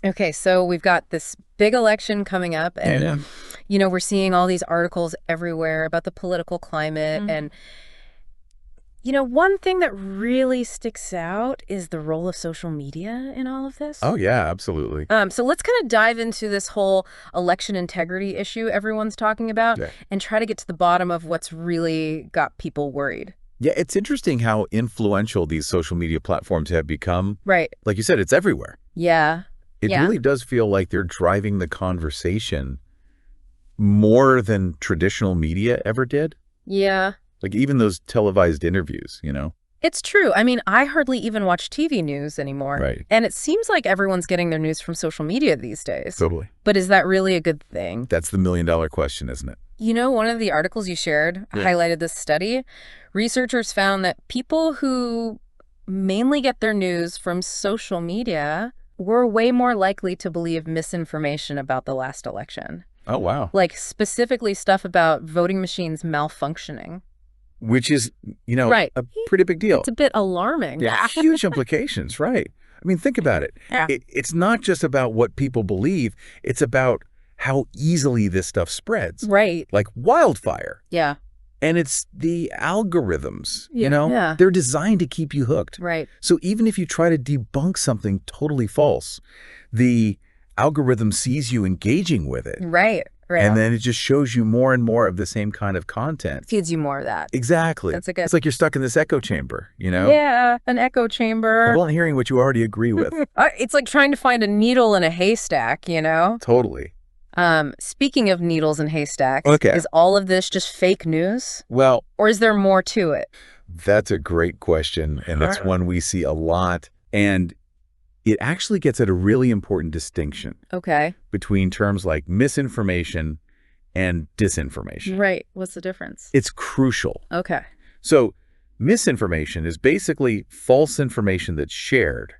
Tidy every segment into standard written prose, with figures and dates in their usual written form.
Okay, so we've got this big election coming up, and, Yeah. we're seeing all these articles everywhere about the political climate. And, one thing that really sticks out is the role of social media in all of this. Oh, yeah, absolutely. So let's kind of dive into this whole election integrity issue everyone's talking about Yeah. and try to get to the bottom of what's really got people worried. Yeah, it's interesting how influential these social media platforms have become. Right. Like you said, it's everywhere. Yeah. It really does feel like they're driving the conversation more than traditional media ever did. Yeah. Like even those televised interviews. It's true. I mean, I hardly even watch TV news anymore. Right. And it seems like everyone's getting their news from social media these days. Totally. But is that really a good thing? That's the million-dollar question, isn't it? One of the articles you shared highlighted this study. Researchers found that people who mainly get their news from social media were way more likely to believe misinformation about the last election. Oh, wow. Like specifically stuff about voting machines malfunctioning. Which is, Right. a pretty big deal. It's a bit alarming. Yeah, huge implications, right? I mean, think about it. Yeah. It's not just about what people believe. It's about how easily this stuff spreads. Right. Like wildfire. Yeah. And it's the algorithms, Yeah. They're designed to keep you hooked. Right. So even if you try to debunk something totally false, the algorithm sees you engaging with it. Right. Right. And then it just shows you more and more of the same kind of content. Feeds you more of that. Exactly. That's a good. It's like you're stuck in this echo chamber, Yeah, an echo chamber. Well, hearing what you already agree with. It's like trying to find a needle in a haystack, Totally. Speaking of needles and haystacks, Okay. is all of this just fake news? Well, Or is there more to it? that's a great question, and it's one we see a lot. And it actually gets at a really important distinction Okay. between terms like misinformation and disinformation. Right. What's the difference? It's crucial. Okay. So misinformation is basically false information that's shared,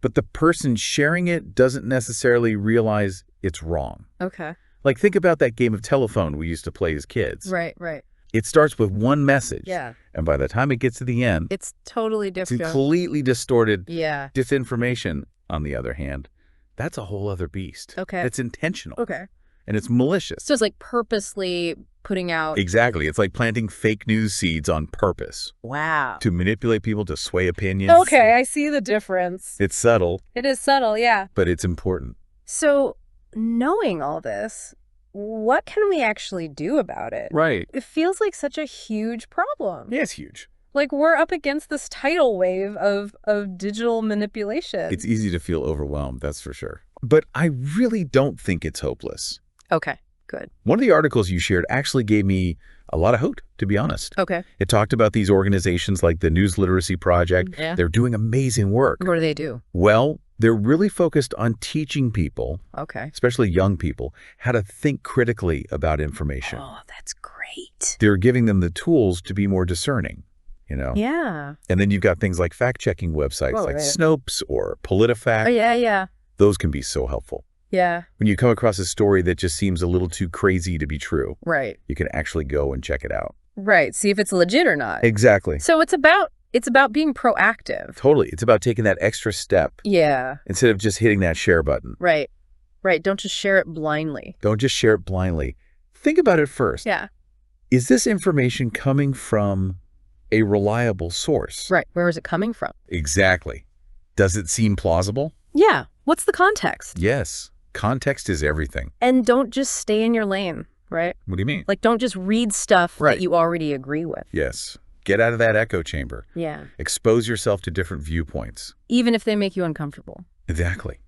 but the person sharing it doesn't necessarily realize it's wrong. Okay. Like think about that game of telephone we used to play as kids. Right. Right. It starts with one message. Yeah. And by the time it gets to the end, It's totally it's different. completely distorted. Yeah. Disinformation, on the other hand, that's a whole other beast. Okay. It's intentional. Okay. And it's malicious. So it's like purposely putting out. Exactly. It's like planting fake news seeds on purpose Wow. to manipulate people to sway opinions. Okay. I see the difference. It's subtle, It is subtle. Yeah. but it's important. So knowing all this, what can we actually do about it? Right. It feels like such a huge problem. Yeah, it's huge. Like we're up against this tidal wave of digital manipulation. It's easy to feel overwhelmed, that's for sure. But I really don't think it's hopeless. Okay, good. One of the articles you shared actually gave me a lot of hope, to be honest. Okay. It talked about these organizations like the News Literacy Project. Yeah. They're doing amazing work. What do they do? Well, they're really focused on teaching people, Okay. especially young people, how to think critically about information. Oh, that's great. They're giving them the tools to be more discerning, Yeah. And then you've got things like fact-checking websites like right. Snopes or PolitiFact. Oh, yeah. Those can be so helpful. Yeah. When you come across a story that just seems a little too crazy to be true, Right. you can actually go and check it out. Right. See if it's legit or not. Exactly. So it's about being proactive. Totally. It's about taking that extra step Yeah. instead of just hitting that share button. Right. Right. Don't just share it blindly. Don't just share it blindly. Think about it first. Yeah. Is this information coming from a reliable source? Right. Where is it coming from? Exactly. Does it seem plausible? Yeah. What's the context? Yes. Context is everything. And don't just stay in your lane, right? What do you mean? Like, don't just read stuff Right. that you already agree with. Yes. Get out of that echo chamber. Yeah. Expose yourself to different viewpoints. Even if they make you uncomfortable. Exactly.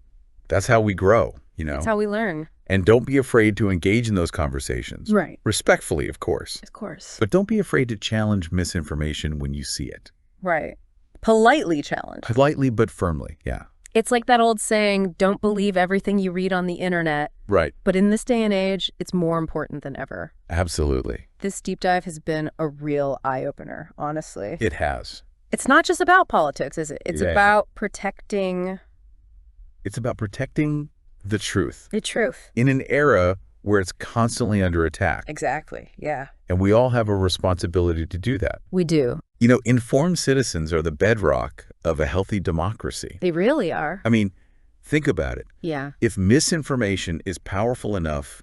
That's how we grow, That's how we learn. And don't be afraid to engage in those conversations. Right. Respectfully, of course. Of course. But don't be afraid to challenge misinformation when you see it. Right. Politely challenge. Politely but firmly, yeah. It's like that old saying, don't believe everything you read on the internet. Right. But in this day and age, it's more important than ever. Absolutely. This deep dive has been a real eye-opener, honestly. It has. It's not just about politics, is it? It's Yeah. about protecting It's about protecting the truth the truth. in an era where it's constantly under attack. Exactly. Yeah. And we all have a responsibility to do that. We do. Informed citizens are the bedrock of a healthy democracy. They really are. I mean, Think about it. Yeah. If misinformation is powerful enough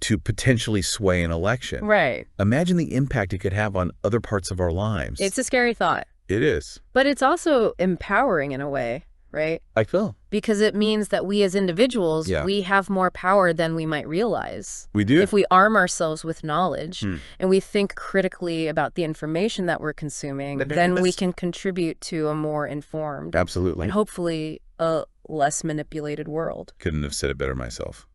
to potentially sway an election, Right. imagine the impact it could have on other parts of our lives. It's a scary thought. It is. But it's also empowering in a way, right? I feel. Because it means that we as individuals, we have more power than we might realize. We do. If we arm ourselves with knowledge and we think critically about the information that we're consuming, then we can contribute to a more informed Absolutely. and hopefully a less manipulated world. Couldn't have said it better myself.